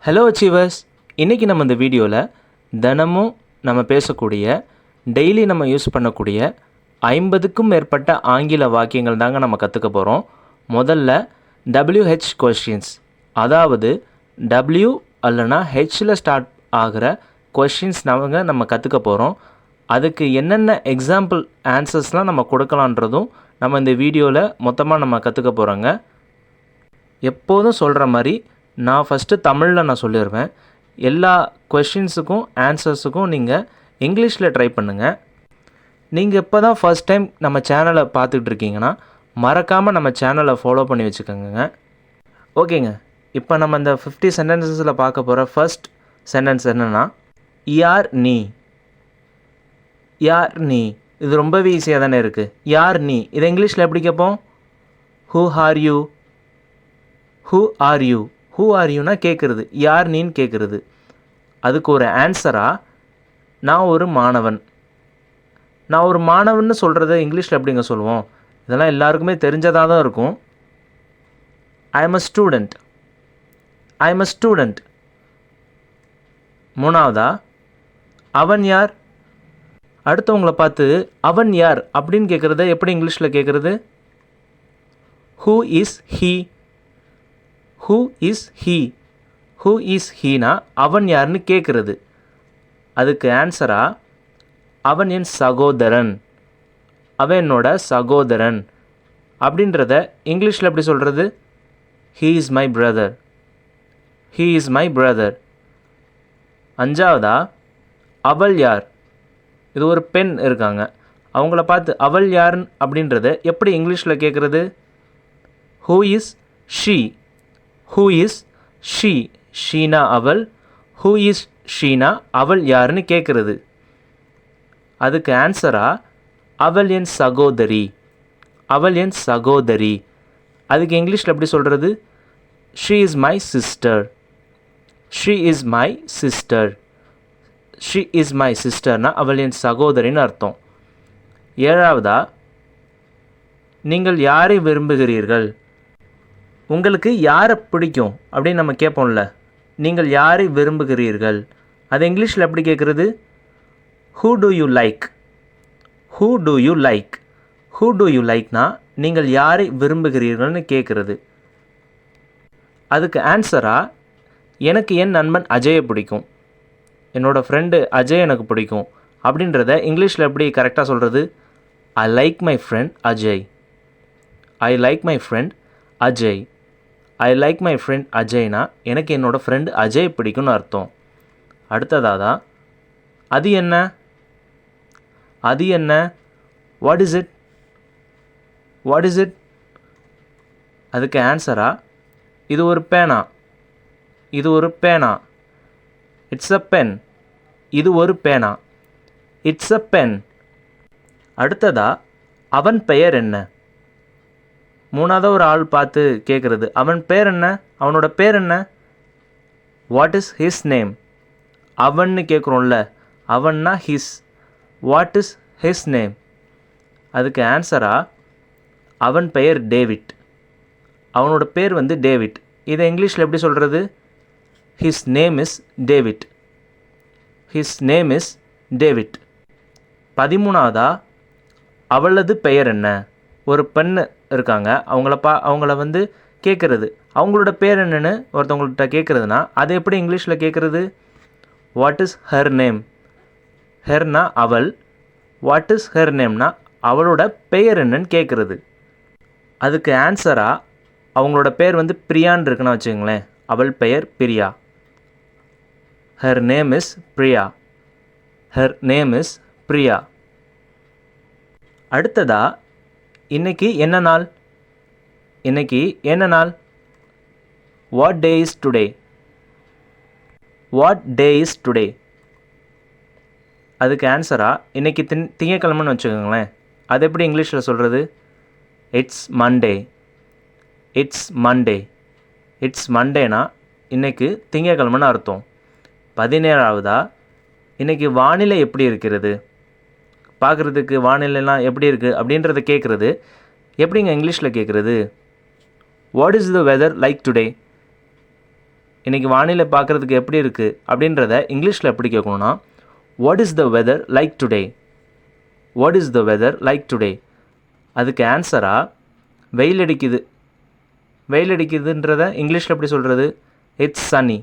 Hello achievers, இன்றைக்கி நம்ம இந்த வீடியோவில் தினமும் நம்ம பேசக்கூடிய டெய்லி நம்ம யூஸ் பண்ணக்கூடிய 50க்கும் மேற்பட்ட ஆங்கில வாக்கியங்கள் தாங்க நம்ம கற்றுக்க போகிறோம். முதல்ல WH கொஷின்ஸ், அதாவது W அல்லனா ஹெச்சில் ஸ்டார்ட் ஆகிற கொஷின்ஸ் நம்ம கற்றுக்க போகிறோம். அதுக்கு என்னென்ன எக்ஸாம்பிள் ஆன்சர்ஸ்லாம் நம்ம கொடுக்கலான்றதும் நம்ம இந்த வீடியோவில் மொத்தமாக நம்ம கற்றுக்க போகிறோங்க. எப்போதும் சொல்கிற மாதிரி நான் ஃபஸ்ட்டு தமிழில் நான் சொல்லிடுவேன். எல்லா கொஷின்ஸுக்கும் ஆன்சர்ஸுக்கும் நீங்கள் இங்கிலீஷில் ட்ரை பண்ணுங்கள். நீங்கள் இப்போ தான் ஃபஸ்ட் டைம் நம்ம சேனலை பார்த்துட்டு இருக்கீங்கன்னா மறக்காமல் நம்ம சேனலை ஃபாலோ பண்ணி வச்சுக்கோங்க. ஓகேங்க, இப்போ நம்ம இந்த 50 சென்டென்சஸில் பார்க்க போகிற ஃபர்ஸ்ட் சென்டென்ஸ் என்னென்னா யார் நீ. யார் நீ, இது ரொம்பவே ஈஸியாக தானே இருக்குது. யார் நீ, இதை இங்கிலீஷில் எப்படி கேட்போம்? Who are you. Who are you, who are யூனா கேட்குறது, யார் நீன்னு கேட்குறது. அதுக்கு ஒரு ஆன்சராக நான் ஒரு மாணவன். நான் ஒரு மாணவன்னு சொல்கிறத இங்கிலீஷில் எப்படிங்க சொல்லுவோம்? இதெல்லாம் எல்லாருக்குமே தெரிஞ்சதாக தான் இருக்கும். I am a student. I am a student. மூணாவதா அவன் யார். அடுத்தவங்களை பார்த்து அவன் யார் அப்படின்னு கேட்குறத எப்படி இங்கிலீஷில் கேட்குறது? Who is he. Who is he. Who is Heena அவன் யாருன்னு கேட்குறது. அதுக்கு ஆன்சராக அவன் என் சகோதரன். அவன் என்னோட சகோதரன் அப்படின்றத இங்கிலீஷில் எப்படி சொல்கிறது? He is my brother. He is my brother. அஞ்சாவதா அவள் யார். இது ஒரு பெண் இருக்காங்க, அவங்கள பார்த்து அவள் யார் அப்படின்றத எப்படி இங்கிலீஷில் கேட்குறது? Who is she. Who is she. ஷீனா அவள். ஹூ இஸ் ஷீனா அவள் யாருன்னு கேட்குறது. அதுக்கு ஆன்சராக அவள் என் சகோதரி. அவள் என் சகோதரி. அதுக்கு இங்கிலீஷில் எப்படி சொல்கிறது? She is my sister. She is my sister. She is my சிஸ்டர்னா அவள் என் சகோதரின்னு அர்த்தம். ஏழாவதா நீங்கள் யாரை விரும்புகிறீர்கள். உங்களுக்கு யாரை பிடிக்கும் அப்படின்னு நம்ம கேட்போம்ல. நீங்கள் யாரை விரும்புகிறீர்கள், அது இங்கிலீஷில் எப்படி கேட்குறது? Who do you like. Who do you like. Who do you லைக்னா நீங்கள் யாரை விரும்புகிறீர்கள்னு கேட்குறது. அதுக்கு ஆன்சராக எனக்கு என் நண்பன் அஜயை பிடிக்கும். என்னோடய ஃப்ரெண்டு அஜய் எனக்கு பிடிக்கும் அப்படின்றத இங்கிலீஷில் எப்படி கரெக்டாக சொல்கிறது? I like my friend Ajay. I like my friend Ajay. I like my friend அஜய்னா எனக்கு என்னோடய ஃப்ரெண்டு அஜய் பிடிக்கும்னு அர்த்தம். அடுத்ததாக அது என்ன. அது என்ன. What is it. What is it. அதுக்கு ஆன்சராக இது ஒரு பேனா. இது ஒரு பேனா. It's a pen. இது ஒரு பேனா. It's a pen. அடுத்ததாக அவன் பெயர் என்ன. மூணாவது ஒரு ஆள் பார்த்து கேட்குறது, அவன் பேர் என்ன, அவனோட பேர் என்ன. What is his name. அவன்னு கேட்குறோம்ல, அவன்னா his. What is his name. அதுக்கு ஆன்சராக அவன் பெயர் டேவிட். அவனோட பேர் டேவிட். இதை இங்கிலீஷில் எப்படி சொல்கிறது? His name is David. His name is David. 13வதா அவளது பெயர் என்ன. ஒரு பெண் இருக்காங்க, அவங்கள கேட்குறது, அவங்களோட பேர் என்னன்னு ஒருத்தவங்கள்ட்ட கேட்குறதுனா அது எப்படி இங்கிலீஷில் கேட்குறது? What is her name. ஹெர்னா அவள். வாட் இஸ் ஹர் நேம்னா அவளோட பெயர் என்னன்னு கேட்குறது. அதுக்கு ஆன்சராக அவங்களோட பேர் பிரியான்னு இருக்குன்னு வச்சுக்கோங்களேன். அவள் பெயர் Priya. Her name is Priya. Her name is Priya. அடுத்ததா இன்னைக்கு என்ன நாள். இன்னைக்கு என்ன நாள். What day is today. What day is today. அதுக்கு ஆன்சராக இன்னைக்கு திங்கக்கிழமைன்னு வச்சுக்கோங்களேன். அது எப்படி இங்கிலீஷில் சொல்கிறது? It's Monday. It's Monday. It's மண்டேனா இன்றைக்கு திங்கக்கிழமைன்னு அர்த்தம். 17வதா இன்றைக்கி வானிலை எப்படி இருக்கிறது. பார்க்குறதுக்கு வானிலைலாம் எப்படி இருக்குது அப்படின்றத கேட்குறது எப்படிங்க இங்கிலீஷில் கேட்குறது? What is the weather like today. இன்றைக்கி வானிலை பார்க்குறதுக்கு எப்படி இருக்குது அப்படின்றத இங்கிலீஷில் எப்படி கேட்கணுன்னா, what is the weather like today, what is the weather like today. அதுக்கு ஆன்சராக வெயில் அடிக்குது, வெயில் அடிக்குதுன்றத இங்கிலீஷில் எப்படி சொல்கிறது, it's sunny,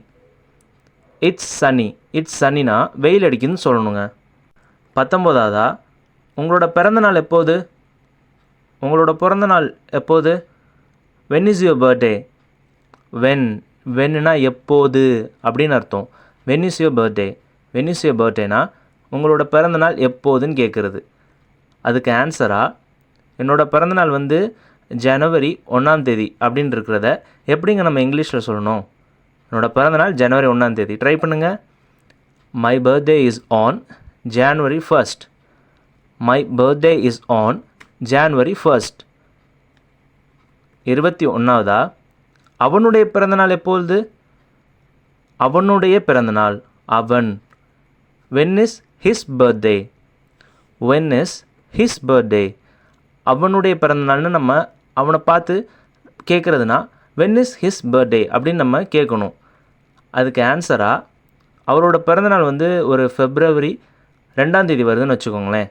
it's sunny. It's சன்னினா வெயில் அடிக்குதுன்னு சொல்லணுங்க. 19ஆவதா, உங்களோட பிறந்தநாள் எப்போது, உங்களோட பிறந்தநாள் எப்போது, வென் இஸ் யுவர் பர்த்டே. வென்னுனா எப்போது அப்படின்னு அர்த்தம். When is your birthday, when is your பர்த்டேனா உங்களோட பிறந்தநாள் எப்போதுன்னு கேட்குறது. அதுக்கு ஆன்சராக என்னோடய பிறந்தநாள் வந்து ஜனவரி 1 அப்படின்னு இருக்கிறத எப்படிங்க நம்ம இங்கிலீஷில் சொல்லணும். என்னோடய பிறந்தநாள் ஜனவரி 1. ட்ரை பண்ணுங்கள். My birthday is on January 1st. My birthday is on January 1st. 21ஆவதா, அவனுடைய பிறந்தநாள் எப்பொழுது, அவனுடைய பிறந்தநாள், அவன். when is his birthday, when is his birthday. அவனுடைய பிறந்தநாள்னு நம்ம அவனை பார்த்து கேட்குறதுனா when is his birthday அப்படின்னு நம்ம கேட்கணும். அதுக்கு ஆன்சராக அவரோட பிறந்தநாள் வந்து ஒரு February 2 வருதுன்னு வச்சுக்கோங்களேன்.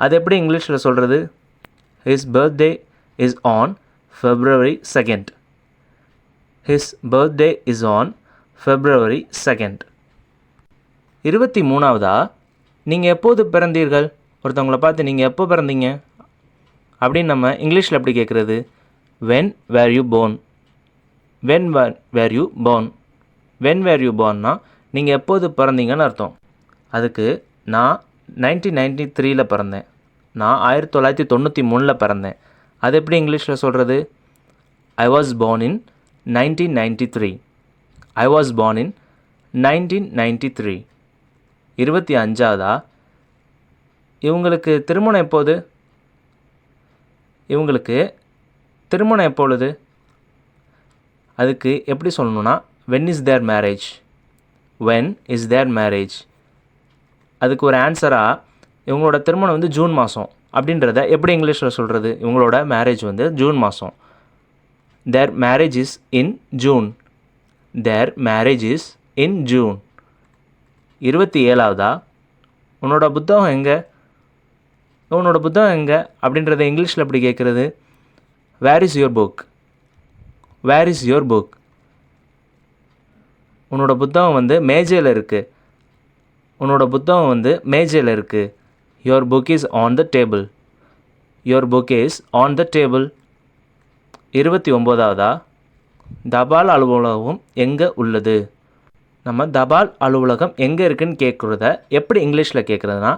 அது எப்படி இங்கிலீஷில் சொல்கிறது, his birthday is on February 2nd. his birthday is on February 2nd. 23ஆவதா, நீங்கள் எப்போது பிறந்தீர்கள், ஒருத்தவங்களை பார்த்து நீங்கள் எப்போ பிறந்தீங்க அப்படின்னு நம்ம இங்கிலீஷில் எப்படி கேட்குறது, when were you born, when were you born. when were you bornனா நீங்கள் எப்போது பிறந்தீங்கன்னு அர்த்தம். அதுக்கு நான் 1993 பிறந்தேன், நான் 1993 பிறந்தேன். அது எப்படி இங்கிலீஷில் சொல்கிறது, I was born in 1993. I was born in 1993. 25ஆவதா, இவங்களுக்கு திருமணம் எப்போது, இவங்களுக்கு திருமணம் எப்பொழுது. அதுக்கு எப்படி சொல்லணுன்னா when is their marriage, when is their marriage. அதுக்கு ஒரு ஆன்சராக இவங்களோட திருமணம் வந்து ஜூன் மாதம் அப்படின்றத எப்படி இங்கிலீஷில் சொல்கிறது, இவங்களோட மேரேஜ் வந்து ஜூன் மாதம். their marriage is in June. their marriage is in June. 27ஆவதா, உன்னோட புத்தகம் எங்கே, உன்னோட புத்தகம் எங்கே அப்படின்றத இங்கிலீஷில் எப்படி கேட்குறது, where is your book, where is your book. உன்னோட புத்தகம் வந்து மேஜையில் இருக்குது, உன்னோட புத்தகம் வந்து மேஜையில் இருக்குது. Your book is on the table, your book is on the table. 29ஆவதா, தபால் அலுவலகம் எங்கே உள்ளது. நம்ம தபால் அலுவலகம் எங்கே இருக்குதுன்னு கேட்குறத எப்படி இங்கிலீஷில் கேட்குறதுனா,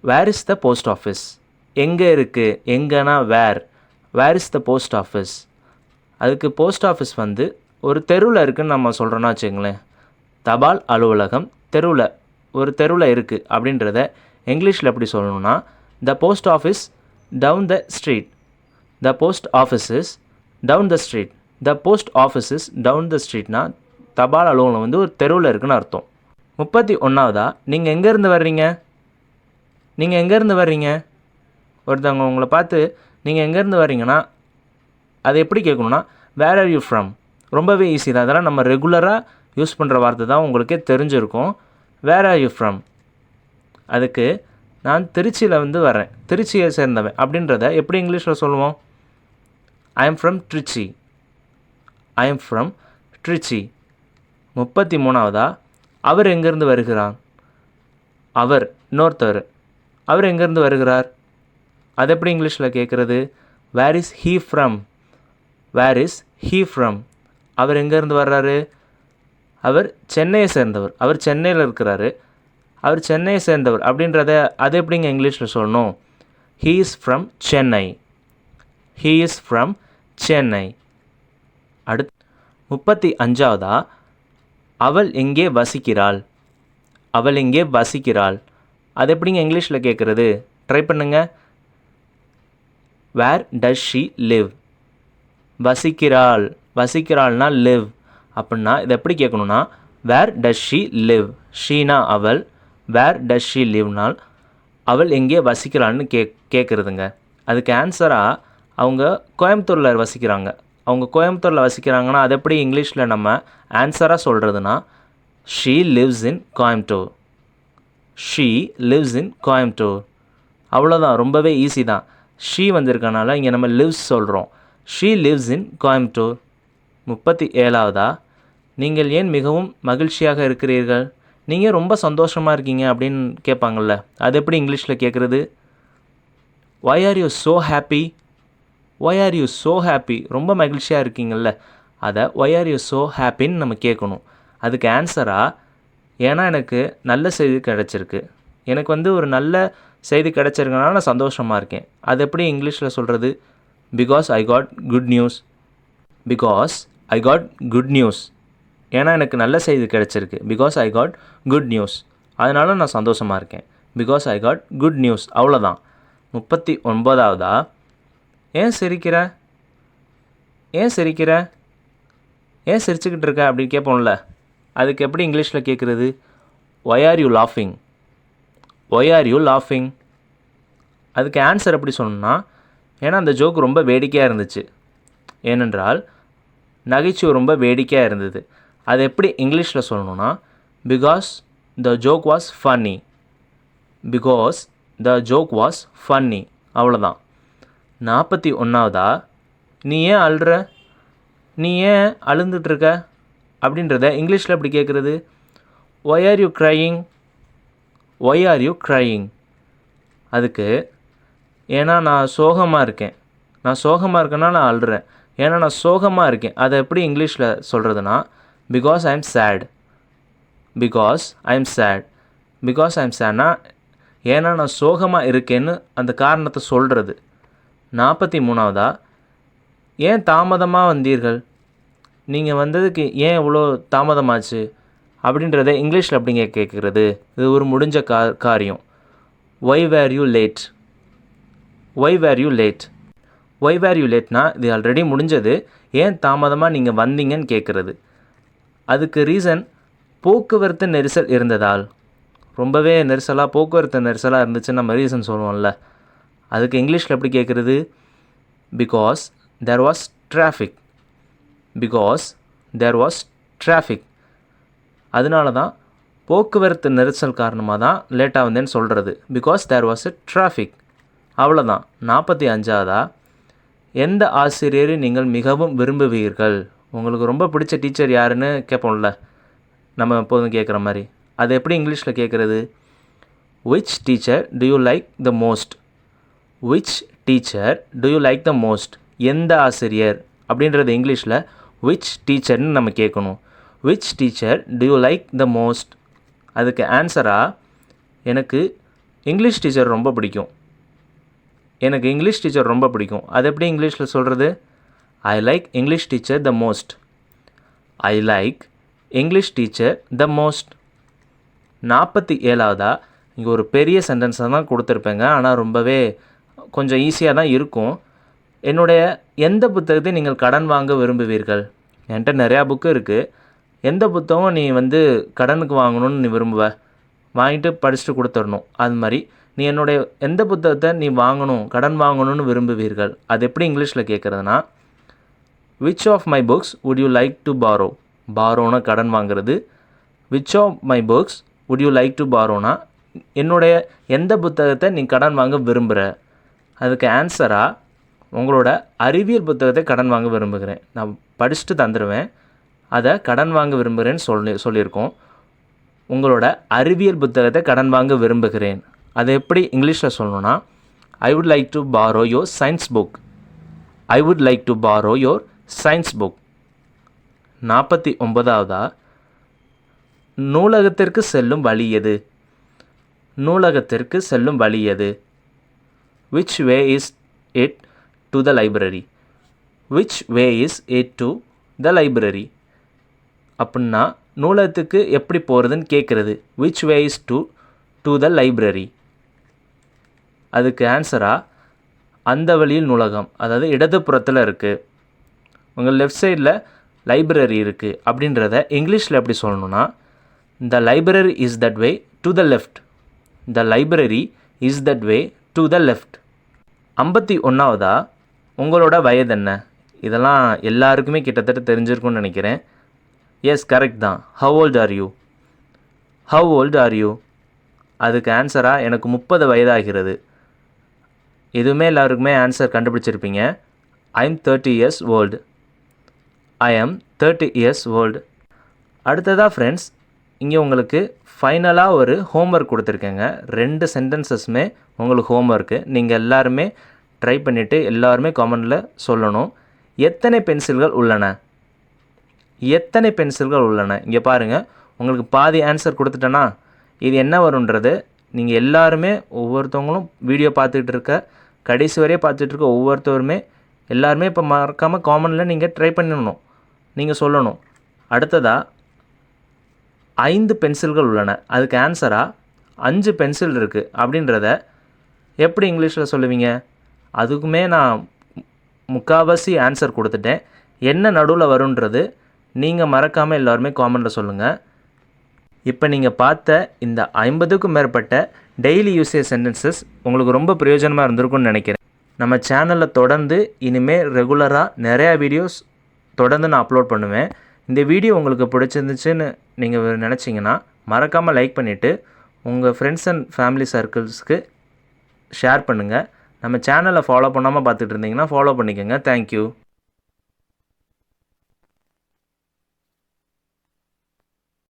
where is the post office. எங்கே இருக்குது, எங்கன்னா where, where is the post office. அதுக்கு போஸ்ட் ஆஃபீஸ் வந்து ஒரு தெருவில் இருக்குதுன்னு நம்ம சொல்கிறோன்னா வச்சுங்களேன். தபால் அலுவலகம் தெருவில், ஒரு தெருவில் இருக்குது அப்படின்றத இங்கிலீஷில் எப்படி சொல்லணும்னா, the post office down the street, the post office's down the street, the post office's down the ஸ்ட்ரீட்னா தபால் அலுவலகம் வந்து ஒரு தெருவில் இருக்குதுன்னு அர்த்தம். 31ஆவதா, நீங்கள் எங்கேருந்து வர்றீங்க, நீங்கள் எங்கேருந்து வர்றீங்க. ஒருத்தவங்க உங்களை பார்த்து நீங்கள் எங்கேருந்து வர்றீங்கன்னா அது எப்படி கேட்கணுன்னா, வேர் ஆர் யூ ஃப்ரம். ரொம்பவே ஈஸி தான், அதெல்லாம் நம்ம ரெகுலராக யூஸ் பண்ணுற வார்த்தை தான், உங்களுக்கே தெரிஞ்சிருக்கும். Where are you from. அதுக்கு நான் திருச்சியில் வந்து வரேன், திருச்சியை சேர்ந்தவன் அப்படின்றத எப்படி இங்கிலீஷில் சொல்லுவோம், I am from Trichy, I am from Trichy. 33ஆவதா, அவர் எங்கேருந்து வருகிறார். அவர் இன்னொருத்தர், அவர் எங்கேருந்து வருகிறார். அது எப்படி இங்கிலீஷில் கேட்குறது, where is he from, where is he from. அவர் எங்கேருந்து வர்றாரு, அவர் சென்னையை சேர்ந்தவர், அவர் சென்னையில் இருக்கிறாரு, அவர் சென்னையை சேர்ந்தவர் அப்படின்றத அது எப்படிங்க இங்கிலீஷில் சொல்லணும், he is from Chennai, he is from Chennai. அடுத்து 35ஆவதா, அவள் எங்கே வசிக்கிறாள், அவள் எங்கே வசிக்கிறாள். அது எப்படிங்க இங்கிலீஷில் கேட்குறது, ட்ரை பண்ணுங்க. வேர் டஸ் ஷீ லிவ். வசிக்கிறாள், வசிக்கிறாள்னா லிவ் அப்படின்னா இதை எப்படி கேட்கணுன்னா, வேர் டஸ் ஷீ லிவ். ஷீனா அவள், வேர் டஸ் ஷீ லிவ்னால் அவள் எங்கே வசிக்கிறாள்னு கேட்குறதுங்க. அதுக்கு ஆன்சராக அவங்க கோயம்புத்தூரில் வசிக்கிறாங்க அவங்க கோயம்புத்தூரில் வசிக்கிறாங்கன்னா அது எப்படி இங்கிலீஷில் நம்ம ஆன்சராக சொல்கிறதுனா she lives in Coimbatore. She lives in Coimbatore. அவ்வளோதான், ரொம்பவே ஈஸி தான். ஷீ வந்திருக்கனால இங்கே நம்ம லிவ்ஸ் சொல்கிறோம். She lives in Coimbatore. 37வதா, நீங்கள் ஏன் மிகவும் மகிழ்ச்சியாக இருக்கிறீர்கள்? நீங்கள் ரொம்ப சந்தோஷமாக இருக்கீங்க அப்படின்னு கேட்பாங்கள்ல, அது எப்படி இங்கிலீஷில் கேட்குறது? Why are you so happy? Why are you so happy? ரொம்ப மகிழ்ச்சியாக இருக்கீங்கள்ல, அதை why are you so happyன்னு நம்ம கேட்கணும். அதுக்கு ஆன்சராக, ஏன்னா எனக்கு நல்ல செய்தி கிடச்சிருக்கு, எனக்கு ஒரு நல்ல செய்தி கிடச்சிருக்கனால நான் சந்தோஷமாக இருக்கேன். அது எப்படி இங்கிலீஷில் சொல்கிறது? Because I got good news. Because I got good news. ஏன்னா எனக்கு நல்ல செய்தி கிடச்சிருக்கு. Because I got good news. அதனால் நான் சந்தோஷமாக இருக்கேன். Because I got good news. அவ்வளோதான். 39வதா, ஏன் சிரிக்கிற? ஏன் சிரிக்கிற? ஏன் சிரிச்சுக்கிட்டு இருக்க அப்படி கேட்போம்ல, அதுக்கு எப்படி இங்கிலீஷில் கேட்குறது? Why are you laughing? Why are you laughing? அதுக்கு ஆன்சர் எப்படி சொல்லணும்னா, ஏன்னா அந்த ஜோக் ரொம்ப வேடிக்கையாக இருந்துச்சு. ஏனென்றால் நகைச்சுவை ரொம்ப வேடிக்கையாக இருந்தது. அது எப்படி இங்கிலீஷில் சொல்லணும்னா, because the joke was funny. Because the joke was funny. அவ்வளோதான். 41வதா, நீ ஏன் அழுற? நீ ஏன் அழுந்துட்டுருக்க அப்படின்றத இங்கிலீஷில் எப்படி கேட்குறது? Why are you crying? Why are you crying? அதுக்கு, ஏன்னா நான் சோகமாக இருக்கேன். நான் சோகமாக இருக்கேன்னா நான் அழுறேன். ஏன்னா நான் சோகமாக இருக்கேன். அதை எப்படி இங்கிலீஷில் சொல்கிறதுனா, because I am sad. Because I am sad. Because I am சேட்னா ஏன்னா நான் சோகமாக இருக்கேன்னு அந்த காரணத்தை சொல்கிறது. 43வதா, ஏன் தாமதமாக வந்தீர்கள்? நீங்கள் வந்ததுக்கு ஏன் இவ்வளோ தாமதமாச்சு அப்படின்றத இங்கிலீஷில் அப்படிங்க கேட்குறது? இது ஒரு முடிஞ்ச காரியம். Why were you late? Why were you late? Why were you lateனா இது ஆல்ரெடி முடிஞ்சது. ஏன் தாமதமாக நீங்கள் வந்தீங்கன்னு கேட்குறது. அதுக்கு ரீசன் போக்குவரத்து நெரிசல் இருந்ததால். ரொம்பவே போக்குவரத்து நெரிசலாக இருந்துச்சுன்னு நம்ம ரீசன் சொல்லுவோம்ல, அதுக்கு இங்கிலீஷில் எப்படி கேட்குறது? Because there was traffic. Because there was traffic. அதனால தான் போக்குவரத்து நெரிசல் காரணமாக தான் லேட்டாக வந்தேன்னு சொல்கிறது. Because there was a traffic. அவ்வளோதான். 45வதா, எந்த ஆசிரியரை நீங்கள் மிகவும் விரும்புவீர்கள்? உங்களுக்கு ரொம்ப பிடிச்ச டீச்சர் யாருன்னு கேட்போம்ல, நம்ம எப்போதும் கேட்குற மாதிரி. அது எப்படி இங்கிலீஷில் கேட்குறது? Which teacher to you like the most? Which teacher to you like the most? எந்த ஆசிரியர் அப்படின்றது இங்கிலீஷில் விச் டீச்சர்னு நம்ம கேட்கணும். Which teacher to you like the most? அதுக்கு ஆன்சராக, எனக்கு இங்கிலீஷ் டீச்சர் ரொம்ப பிடிக்கும். எனக்கு இங்கிலீஷ் டீச்சர் ரொம்ப பிடிக்கும். அது எப்படி இங்கிலீஷில் சொல்கிறது? I like English teacher the most. I like English teacher the most. 47வதா, இங்கே ஒரு பெரிய சென்டென்ஸாக தான் கொடுத்துருப்பேங்க, ஆனால் ரொம்பவே கொஞ்சம் ஈஸியாக தான் இருக்கும். என்னுடைய எந்த புத்தகத்தை நீங்கள் கடன் வாங்க விரும்புவீர்கள்? என்கிட்ட நிறையா புக்கு இருக்குது. எந்த புத்தகம் நீ கடனுக்கு வாங்கணும்னு நீ விரும்புவ? வாங்கிட்டு படிச்சுட்டு கொடுத்துடணும். அது மாதிரி நீ என்னுடைய எந்த புத்தகத்தை நீ கடன் வாங்கணும்னு விரும்புவீர்கள்? அது எப்படி இங்கிலீஷில் கேட்குறதுனா, which of my books would you like to borrow? பாரோனா கடன் வாங்குறது. Which of my books would you like to பாரோனா என்னுடைய எந்த புத்தகத்தை நீ கடன் வாங்க விரும்புகிற? அதுக்கு ஆன்சராக, உங்களோட அறிவியல் புத்தகத்தை கடன் வாங்க விரும்புகிறேன். நான் படிச்சுட்டு தந்துடுவேன், அதை கடன் வாங்க விரும்புகிறேன்னு சொல்லியிருக்கோம். உங்களோட அறிவியல் புத்தகத்தை கடன் வாங்க விரும்புகிறேன். அதை எப்படி இங்கிலீஷில் சொல்லணும்னா, I would like to borrow your science book. I would like to borrow your science book. 49வதா, நூலகத்திற்கு செல்லும் வழி எது? நூலகத்திற்கு செல்லும் வழி எது? Which way is it to the library? Which way is it to the library? அப்படின்னா நூலகத்துக்கு எப்படி போகிறதுன்னு கேட்குறது. Which way is to the library? அதுக்கு ஆன்சராக, அந்த வழியில் நூலகம், அதாவது இடதுபுறத்தில் இருக்குது. உங்கள் லெஃப்ட் சைடில் லைப்ரரி இருக்குது அப்படின்றத இங்கிலீஷில் எப்படி சொல்லணும்னா, the library is that way to the left. The library is that way to the left. 51வதா, உங்களோட வயது என்ன? இதெல்லாம் எல்லாருக்குமே கிட்டத்தட்ட தெரிஞ்சிருக்கும்னு நினைக்கிறேன். எஸ், கரெக்ட் தான். How old are you? How old are you? அதுக்கு ஆன்சராக எனக்கு 30 வயதாகிறது. இதுவுமே எல்லாருக்குமே ஆன்சர் கண்டுபிடிச்சிருப்பீங்க. I am 30 years old. I am 30 years old. அடுத்ததாக ஃப்ரெண்ட்ஸ், இங்கே உங்களுக்கு ஃபைனலாக ஒரு ஹோம்ஒர்க் கொடுத்துருக்கேங்க. 2 சென்டென்சஸுமே உங்களுக்கு ஹோம்ஒர்க்கு. நீங்கள் எல்லாருமே ட்ரை பண்ணிவிட்டு எல்லாருமே கமெண்டில் சொல்லணும். எத்தனை பென்சில்கள் உள்ளன? எத்தனை பென்சில்கள் உள்ளன? இங்கே பாருங்கள், உங்களுக்கு பாதி ஆன்சர் கொடுத்துட்டேன்னா இது என்ன வரும்ன்றது நீங்கள் எல்லாருமே ஒவ்வொருத்தவங்களும் வீடியோ பார்த்துக்கிட்டு இருக்க கடைசி வரையே பார்த்துட்டு இருக்க ஒவ்வொருத்தவருமே எல்லாருமே இப்போ மறக்காமல் காமனில் நீங்கள் ட்ரை பண்ணணும், நீங்கள் சொல்லணும். அடுத்ததாக 5 பென்சில்கள் உள்ளன, அதுக்கு ஆன்சராக 5 பென்சில் இருக்குது அப்படின்றத எப்படி இங்கிலீஷில் சொல்லுவீங்க? அதுக்குமே நான் முக்கால்வாசி ஆன்சர் கொடுத்துட்டேன். என்ன நடுவில் வரும்ன்றது நீங்கள் மறக்காமல் எல்லாருமே காமெண்டில் சொல்லுங்கள். இப்போ நீங்கள் பார்த்த இந்த 50க்கும் மேற்பட்ட டெய்லி யூசேஜ் சென்டென்சஸ் உங்களுக்கு ரொம்ப பிரயோஜனமாக இருந்திருக்கும்னு நினைக்கிறேன். நம்ம சேனலில் தொடர்ந்து இனிமேல் ரெகுலராக நிறையா வீடியோஸ் தொடர்ந்து நான் அப்லோட் பண்ணுவேன். இந்த வீடியோ உங்களுக்கு பிடிச்சிருந்துச்சுன்னு நீங்கள் நினச்சிங்கன்னா மறக்காமல் லைக் பண்ணிவிட்டு உங்கள் ஃப்ரெண்ட்ஸ் அண்ட் ஃபேமிலி சர்க்கிள்ஸ்க்கு ஷேர் பண்ணுங்கள். நம்ம சேனலை ஃபாலோ பண்ணாமல் பார்த்துட்டு இருந்தீங்கன்னா ஃபாலோ பண்ணிக்கோங்க. தேங்க்யூ.